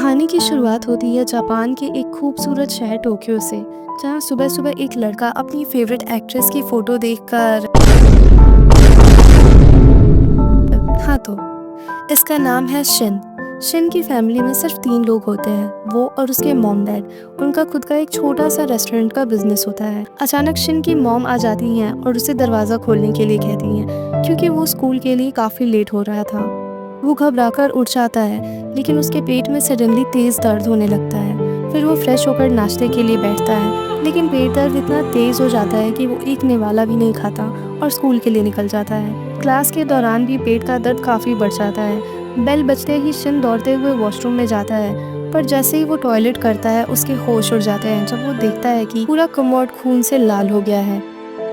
कहानी की शुरुआत होती है जापान के एक खूबसूरत शहर टोक्यो से, जहाँ सुबह सुबह एक लड़का अपनी फेवरेट एक्ट्रेस की फोटो देखकर हाँ तो इसका नाम है शिन। शिन की फैमिली में सिर्फ 3 लोग होते हैं, वो और उसके मॉम डैड। उनका खुद का एक छोटा सा रेस्टोरेंट का बिजनेस होता है। अचानक शिन की मॉम आ जाती हैं और उसे दरवाज़ा खोलने के लिए कहती हैं, क्योंकि वो स्कूल के लिए काफ़ी लेट हो रहा था। वो घबराकर उठ जाता है, लेकिन उसके पेट में सडनली तेज़ दर्द होने लगता है। फिर वो फ्रेश होकर नाश्ते के लिए बैठता है, लेकिन पेट दर्द इतना तेज़ हो जाता है कि वो एक निवाला भी नहीं खाता और स्कूल के लिए निकल जाता है। क्लास के दौरान भी पेट का दर्द काफ़ी बढ़ जाता है। बेल बजते ही शिन दौड़ते हुए वॉशरूम में जाता है, पर जैसे ही वो टॉयलेट करता है उसके होश उड़ जाते हैं जब वो देखता है कि पूरा कमोड खून से लाल हो गया है।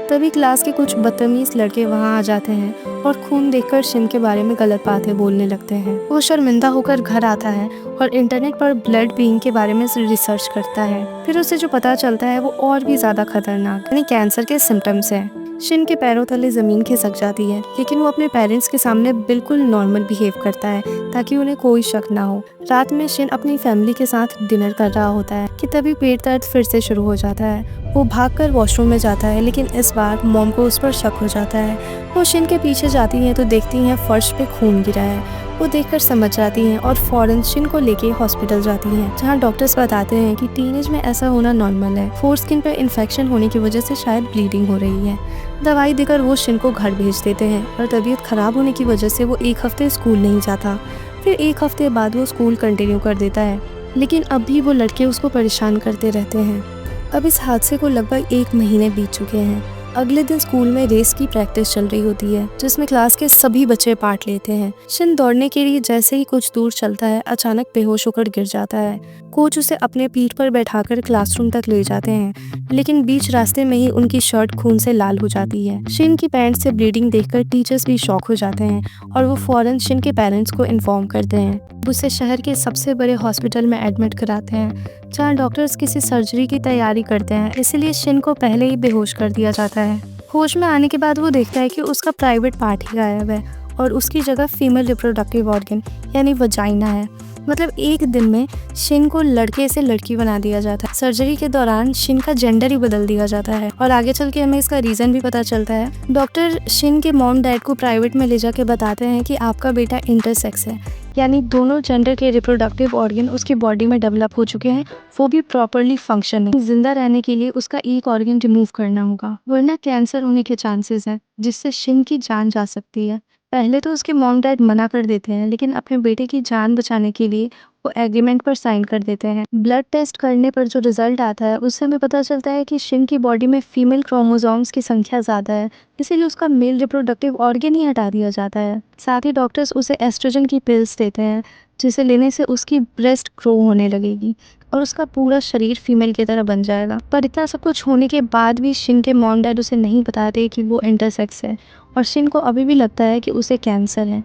तभी क्लास के कुछ बदतमीज लड़के वहाँ आ जाते हैं और खून देखकर शिन के बारे में गलत बातें बोलने लगते हैं। वो शर्मिंदा होकर घर आता है और इंटरनेट पर ब्लड बीइंग के बारे में रिसर्च करता है। फिर उसे जो पता चलता है वो और भी ज्यादा खतरनाक यानी कैंसर के सिम्टम्स हैं। शिन के पैरों तले जमीन खिसक जाती है, लेकिन वो अपने पेरेंट्स के सामने बिल्कुल नॉर्मल बिहेव करता है ताकि उन्हें कोई शक ना हो। रात में शिन अपनी फैमिली के साथ डिनर कर रहा होता है कि तभी पेट दर्द फिर से शुरू हो जाता है। वो भागकर वॉशरूम में जाता है, लेकिन इस बार मॉम को उस पर शक हो जाता है। वो शिन के पीछे जाती हैं तो देखती हैं फर्श पे खून गिरा है। वो देखकर समझ जाती हैं और फौरन शिन को लेके हॉस्पिटल जाती हैं, जहाँ डॉक्टर्स बताते हैं कि टीनेज में ऐसा होना नॉर्मल है। फोर स्किन पर इन्फेक्शन होने की वजह से शायद ब्लीडिंग हो रही है। दवाई देकर वो शिन को घर भेज देते हैं और तबीयत खराब होने की वजह से वो 1 हफ्ते स्कूल नहीं जाता। फिर 1 हफ्ते बाद वो स्कूल कंटिन्यू कर देता है, लेकिन अब भी वो लड़के उसको परेशान करते रहते हैं। अब इस हादसे को लगभग 1 महीने बीत चुके हैं। अगले दिन स्कूल में रेस की प्रैक्टिस चल रही होती है, जिसमें क्लास के सभी बच्चे पार्ट लेते हैं। शिन दौड़ने के लिए जैसे ही कुछ दूर चलता है, अचानक बेहोश होकर गिर जाता है। कोच उसे अपने पीठ पर बैठाकर क्लासरूम तक ले जाते हैं, लेकिन बीच रास्ते में ही उनकी शर्ट खून से लाल हो जाती है। शिन की पैंट से ब्लीडिंग देखकर टीचर्स भी शॉक हो जाते हैं और वो फौरन शिन के पेरेंट्स को इन्फॉर्म करते हैं। उसे शहर के सबसे बड़े हॉस्पिटल में एडमिट कराते हैं, जहाँ डॉक्टर्स किसी सर्जरी की तैयारी करते हैं, इसीलिए शिन को पहले ही बेहोश कर दिया जाता है। होश में आने के बाद वो देखता है कि उसका प्राइवेट पार्ट ही गायब है और उसकी जगह फीमेल रिप्रोडक्टिव ऑर्गन यानी वजाइना है। मतलब एक दिन में शिन को लड़के से लड़की बना दिया जाता है। सर्जरी के दौरान शिन का जेंडर ही बदल दिया जाता है और आगे चल के हमें इसका रीजन भी पता चलता है। डॉक्टर शिन के मॉम डैड को प्राइवेट में ले जाके बताते हैं कि आपका बेटा इंटरसेक्स है, यानी दोनों जेंडर के रिप्रोडक्टिव ऑर्गन उसकी बॉडी में डेवलप हो चुके हैं, वो भी प्रॉपरली फंक्शनिंग। जिंदा रहने के लिए उसका एक ऑर्गन रिमूव करना होगा, वरना कैंसर होने के चांसेस हैं, जिससे शिन की जान जा सकती है। पहले तो उसके मॉम डैड मना कर देते हैं, लेकिन अपने बेटे की जान बचाने के लिए वो एग्रीमेंट पर साइन कर देते हैं। ब्लड टेस्ट करने पर जो रिजल्ट आता है उससे हमें पता चलता है कि शिन की बॉडी में फीमेल क्रोमोसोम्स की संख्या ज़्यादा है, इसीलिए उसका मेल रिप्रोडक्टिव ऑर्गन ही हटा दिया जाता है। साथ ही डॉक्टर्स उसे एस्ट्रोजन की पिल्स देते हैं, जिसे लेने से उसकी ब्रेस्ट ग्रो होने लगेगी और उसका पूरा शरीर फीमेल की तरह बन जाएगा। पर इतना सब कुछ होने के बाद भी शिन के मॉम डैड उसे नहीं बताते कि वो इंटरसेक्स है और शिन को अभी भी लगता है कि उसे कैंसर है।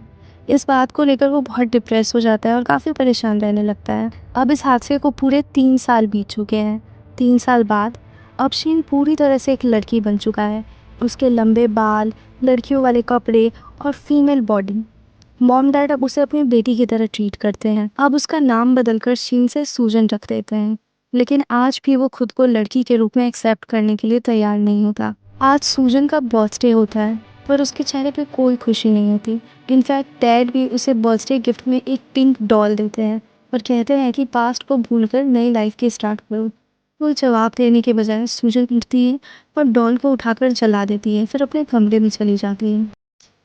इस बात को लेकर वो बहुत डिप्रेस हो जाता है और काफ़ी परेशान रहने लगता है। अब इस हादसे को पूरे 3 साल बीत चुके हैं। 3 साल बाद अब शिन पूरी तरह से एक लड़की बन चुका है। उसके लंबे बाल, लड़कियों वाले कपड़े और फीमेल बॉडी। मॉम डैड अब उसे अपनी बेटी की तरह ट्रीट करते हैं। अब उसका नाम बदलकर शिन से सूजन रख देते हैं, लेकिन आज भी वो खुद को लड़की के रूप में एक्सेप्ट करने के लिए तैयार नहीं होता। आज सूजन का बर्थडे होता है, पर उसके चेहरे पे कोई खुशी नहीं होती। इनफैक्ट डैड भी उसे बर्थडे गिफ्ट में एक पिंक डॉल देते हैं और कहते हैं कि पास्ट को भूलकर नई लाइफ की स्टार्ट करो। वो जवाब देने के बजाय सूजन उठती है और डॉल को उठाकर जला देती है, फिर अपने कमरे में चली जाती है।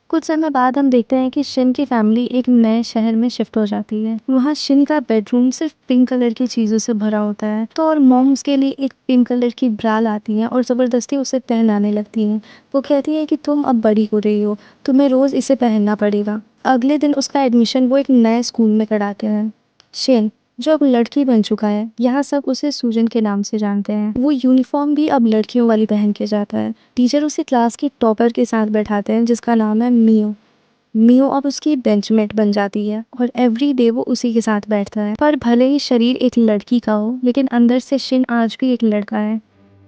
कुछ समय बाद हम देखते हैं कि शिन की फैमिली एक नए शहर में शिफ्ट हो जाती है। वहाँ शिन का बेडरूम सिर्फ पिंक कलर की चीजों से भरा होता है। तो और मॉम उसके लिए एक पिंक कलर की ब्रा लाती है और जबरदस्ती उसे पहनाने लगती है। वो कहती है कि तुम अब बड़ी हो रही हो, तुम्हें रोज इसे पहनना पड़ेगा। अगले दिन उसका एडमिशन वो एक नए स्कूल में कराते हैं। शिन जो अब लड़की बन चुका है, यहाँ सब उसे सूजन के नाम से जानते हैं। वो यूनिफॉर्म भी अब लड़कियों वाली पहन के जाता है। टीचर उसे क्लास की टॉपर के साथ बैठाते हैं, जिसका नाम है मियो। मियो अब उसकी बेंचमेट बन जाती है और एवरी डे वो उसी के साथ बैठता है। पर भले ही शरीर एक लड़की का हो, लेकिन अंदर से शिन आज भी एक लड़का है।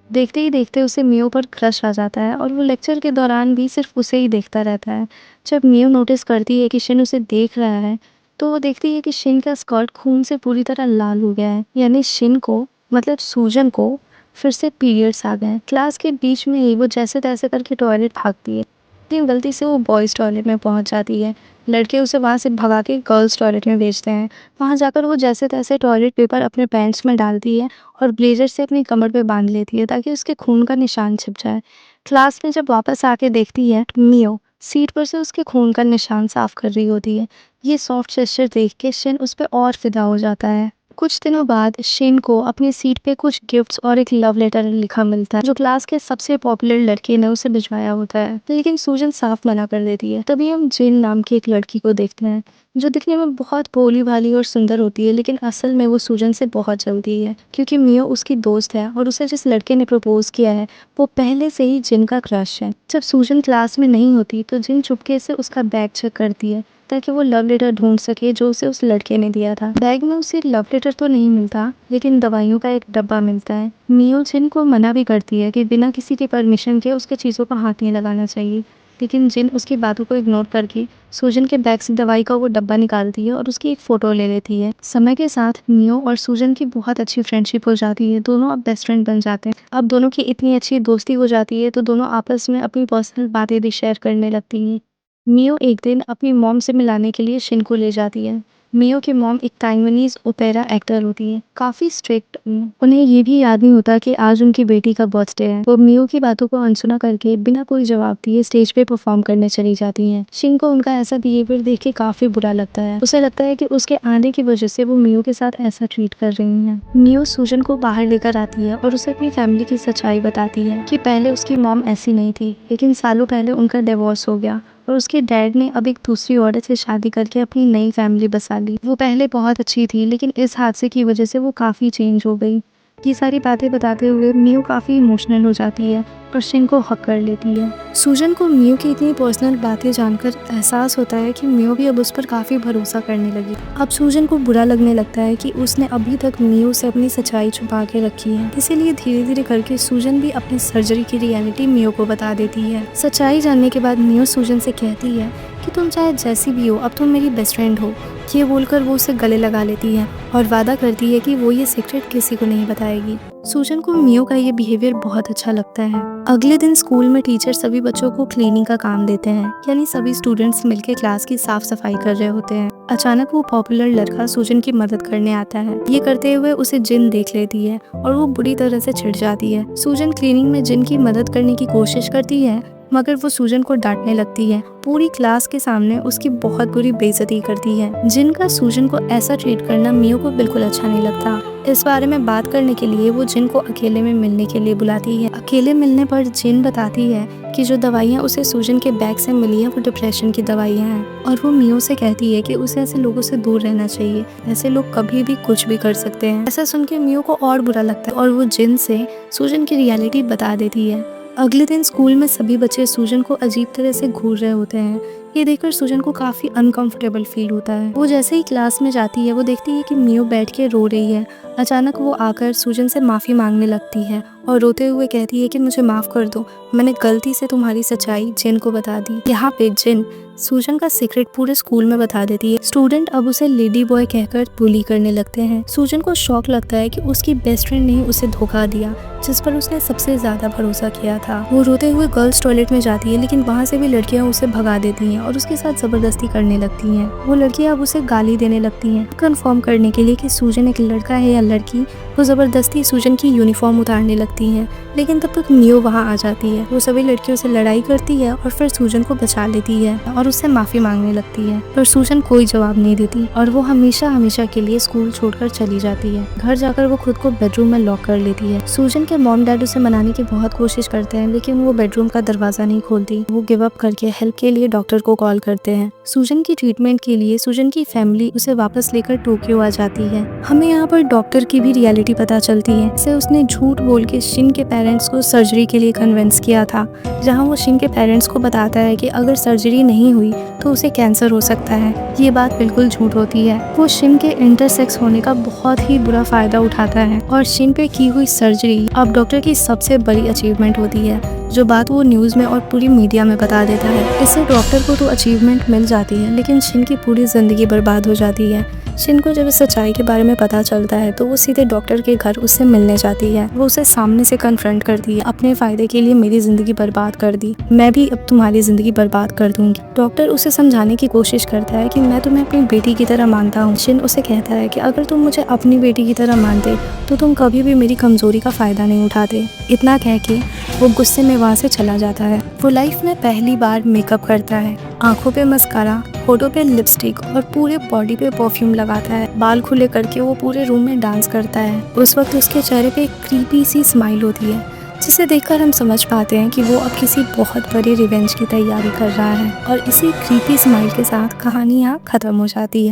देखते ही देखते उसे मियो पर क्रश आ जाता है और वो लेक्चर के दौरान भी सिर्फ उसे ही देखता रहता है। जब मियो नोटिस करती है कि शिन उसे देख रहा है, तो वो देखती है कि शिन का स्कर्ट खून से पूरी तरह लाल हो गया है, यानी शिन को मतलब सूजन को फिर से पीरियड्स आ गए हैं। क्लास के बीच में ही वो जैसे तैसे करके टॉयलेट भागती है, लेकिन गलती से वो बॉयज़ टॉयलेट में पहुंच जाती है। लड़के उसे वहां से भगा के गर्ल्स टॉयलेट में भेजते हैं। वहां जाकर वो जैसे तैसे टॉयलेट पेपर अपने पैंट्स में डालती है और ब्लेजर से अपनी कमर पे बांध लेती है ताकि उसके खून का निशान छिप जाए। क्लास में जब वापस आके देखती है, मियो सीट पर से उसके खून का निशान साफ कर रही होती है। ये सॉफ्ट जेस्चर देख के शिन उस पर और फिदा हो जाता है। कुछ दिनों बाद शिन को अपनी सीट पे कुछ गिफ्ट्स और एक लव लेटर लिखा मिलता है जो क्लास के सबसे पॉपुलर लड़के ने उसे भिजवाया होता है, लेकिन सूजन साफ मना कर देती है। तभी हम जिन नाम की एक लड़की को देखते हैं जो दिखने में बहुत भोली भाली और सुंदर होती है, लेकिन असल में वो सूजन से बहुत जलती है क्योंकि मियो उसकी दोस्त है और उसे जिस लड़के ने प्रपोज किया है वो पहले से ही जिन का क्रश है। जब सूजन क्लास में नहीं होती तो जिन चुपके से उसका बैग चेक करती है ताकि वो लव लेटर ढूंढ सके जो उसे उस लड़के ने दिया था। बैग में उसे लव लेटर तो नहीं मिलता, लेकिन दवाइयों का एक डब्बा मिलता है। मियो जिन को मना भी करती है कि बिना किसी की परमिशन के उसके चीज़ों पर हाथ नहीं लगाना चाहिए, लेकिन जिन उसकी बातों को इग्नोर करके सूजन के बैग से दवाई का वो डब्बा निकालती है और उसकी एक फ़ोटो ले लेती है। समय के साथ मियो और सूजन की बहुत अच्छी फ्रेंडशिप हो जाती है। दोनों अब बेस्ट फ्रेंड बन जाते हैं। अब दोनों की इतनी अच्छी दोस्ती हो जाती है तो दोनों आपस में अपनी पर्सनल बातें भी शेयर करने लगती हैं। मियो एक दिन अपनी मॉम से मिलाने के लिए शिन को ले जाती है। मियो की मॉम एक ताइवानीज ओपेरा एक्टर होती है, काफ़ी स्ट्रिक्ट। उन्हें ये भी याद नहीं होता कि आज उनकी बेटी का बर्थडे है। वो मियो की बातों को अनसुना करके बिना कोई जवाब दिए स्टेज पे परफॉर्म करने चली जाती हैं। शिन को उनका ऐसा बिहेवियर देख के काफ़ी बुरा लगता है। उसे लगता है कि उसके आने की वजह से वो मियो के साथ ऐसा ट्रीट कर रही हैं। मियो सूजन को बाहर लेकर आती है और उसे अपनी फैमिली की सच्चाई बताती है कि पहले उसकी मॉम ऐसी नहीं थी, लेकिन सालों पहले उनका डिवोर्स हो गया और उसके डैड ने अब एक दूसरी औरत से शादी करके अपनी नई फैमिली बसा ली। वो पहले बहुत अच्छी थी, लेकिन इस हादसे की वजह से वो काफ़ी चेंज हो गई। ये सारी बातें बताते हुए मियो काफ़ी इमोशनल हो जाती है और शिन को हक कर लेती है। सूजन को मियो की इतनी पर्सनल बातें जानकर एहसास होता है कि मियो भी अब उस पर काफ़ी भरोसा करने लगी। अब सूजन को बुरा लगने लगता है कि उसने अभी तक मियो से अपनी सच्चाई छुपा के रखी है, इसीलिए धीरे धीरे करके सूजन भी अपनी सर्जरी की रियलिटी मियो को बता देती है। सच्चाई जानने के बाद मियो सूजन से कहती है कि तुम चाहे जैसी भी हो, अब तुम मेरी बेस्ट फ्रेंड हो। ये बोलकर वो उसे गले लगा लेती है और वादा करती है कि वो ये सीक्रेट किसी को नहीं बताएगी। सूजन को मियो का ये बिहेवियर बहुत अच्छा लगता है। अगले दिन स्कूल में टीचर सभी बच्चों को क्लीनिंग का काम देते हैं, यानी सभी स्टूडेंट्स मिलकर क्लास की साफ सफाई कर रहे होते हैं। अचानक वो पॉपुलर लड़का सूजन की मदद करने आता है। ये करते हुए उसे जिन देख लेती है और वो बुरी तरह से चिढ़ जाती है। सूजन क्लीनिंग में जिन की मदद करने की कोशिश करती है, मगर वो सूजन को डांटने लगती है। पूरी क्लास के सामने उसकी बहुत बुरी बेइज्जती करती है। जिन का सूजन को ऐसा ट्रीट करना मियो को बिल्कुल अच्छा नहीं लगता। इस बारे में बात करने के लिए वो जिन को अकेले में मिलने के लिए बुलाती है। अकेले मिलने पर जिन बताती है कि जो दवाइयाँ उसे सूजन के बैग से मिली हैं वो डिप्रेशन की दवाइयाँ हैं, और वो मियो से कहती है कि उसे ऐसे लोगों से दूर रहना चाहिए, ऐसे लोग कभी भी कुछ भी कर सकते हैं। ऐसा सुन के मियो को और बुरा लगता है और वो जिन से सूजन की रियलिटी बता देती है। अगले दिन स्कूल में सभी बच्चे सूजन को अजीब तरह से घूर रहे होते हैं। ये देखकर सूजन को काफ़ी अनकंफर्टेबल फील होता है। वो जैसे ही क्लास में जाती है वो देखती है कि मियो बैठ के रो रही है। अचानक वो आकर सूजन से माफ़ी मांगने लगती है और रोते हुए कहती है कि मुझे माफ़ कर दो, मैंने गलती से तुम्हारी सच्चाई जिन को बता दी। यहाँ पे जिन सूजन का सीक्रेट पूरे स्कूल में बता देती है। स्टूडेंट अब उसे लेडी बॉय कहकर बुली करने लगते हैं। सूजन को शौक लगता है कि उसकी बेस्ट फ्रेंड ने उसे धोखा दिया, जिस पर उसने सबसे ज्यादा भरोसा किया था। वो रोते हुए गर्ल्स टॉयलेट में जाती है, लेकिन वहाँ से भी लड़कियाँ उसे भगा देती हैं और उसके साथ जबरदस्ती करने लगती हैं। वो लड़कियाँ अब उसे गाली देने लगती हैं। कंफर्म करने के लिए कि सूजन एक लड़का है या लड़की, वो जबरदस्ती सूजन की यूनिफॉर्म उतारने लगती हैं, लेकिन तब तक मियो वहाँ आ जाती है। वो सभी लड़कियों से लड़ाई करती है और फिर सूजन को बचा लेती है और उससे माफी मांगने लगती है, पर सूजन कोई जवाब नहीं देती और वो हमेशा हमेशा के लिए स्कूल छोड़कर चली जाती है। घर जाकर वो खुद को बेडरूम में लॉक कर लेती है। सूजन के मॉम डैड उसे मनाने की बहुत कोशिश करते हैं, लेकिन वो बेडरूम का दरवाजा नहीं खोलती। वो गिव अप करके हेल्प के लिए डॉक्टर को कॉल करते हैं। सूजन की ट्रीटमेंट के लिए सूजन की फैमिली उसे वापस लेकर टोक्यो आ जाती है। हमें यहाँ पर डॉक्टर की भी रियलिटी पता चलती है। इसे उसने झूठ बोल के शिन के पेरेंट्स को सर्जरी के लिए कन्विंस किया था, जहाँ वो शिन के पेरेंट्स को बताता है कि अगर सर्जरी नहीं हुई तो उसे कैंसर हो सकता है। ये बात बिल्कुल झूठ होती है। वो शिन के इंटरसेक्स होने का बहुत ही बुरा फायदा उठाता है और शिन पे की हुई सर्जरी अब डॉक्टर की सबसे बड़ी अचीवमेंट होती है। जो बात वो न्यूज़ में और पूरी मीडिया में बता देता है। इससे डॉक्टर को तो अचीवमेंट मिल जाती है, लेकिन शिन की पूरी ज़िंदगी बर्बाद हो जाती है। शिन को जब इस सच्चाई के बारे में पता चलता है तो वो सीधे डॉक्टर के घर उससे मिलने जाती है। वो उसे सामने से कन्फ्रंट करती है, अपने फ़ायदे के लिए मेरी ज़िंदगी बर्बाद कर दी, मैं भी अब तुम्हारी ज़िंदगी बर्बाद कर दूंगी। डॉक्टर उसे समझाने की कोशिश करता है कि मैं तुम्हें अपनी बेटी की तरह मानता हूँ। शिन उसे कहता है कि अगर तुम मुझे अपनी बेटी की तरह मानते तो तुम कभी भी मेरी कमज़ोरी का फ़ायदा नहीं उठाते। इतना कह के वो गुस्से में वहाँ से चला जाता है। वो लाइफ में पहली बार मेकअप करता है, आंखों पे मस्कारा, होठों पे लिपस्टिक और पूरे बॉडी पे परफ्यूम लगाता है। बाल खुले करके वो पूरे रूम में डांस करता है। उस वक्त उसके चेहरे पे एक क्रीपी सी स्माइल होती है, जिसे देखकर हम समझ पाते हैं कि वो अब किसी बहुत बड़ी रिवेंज की तैयारी कर रहा है। और इसी क्रीपी स्माइल के साथ कहानी यहाँ ख़त्म हो जाती है।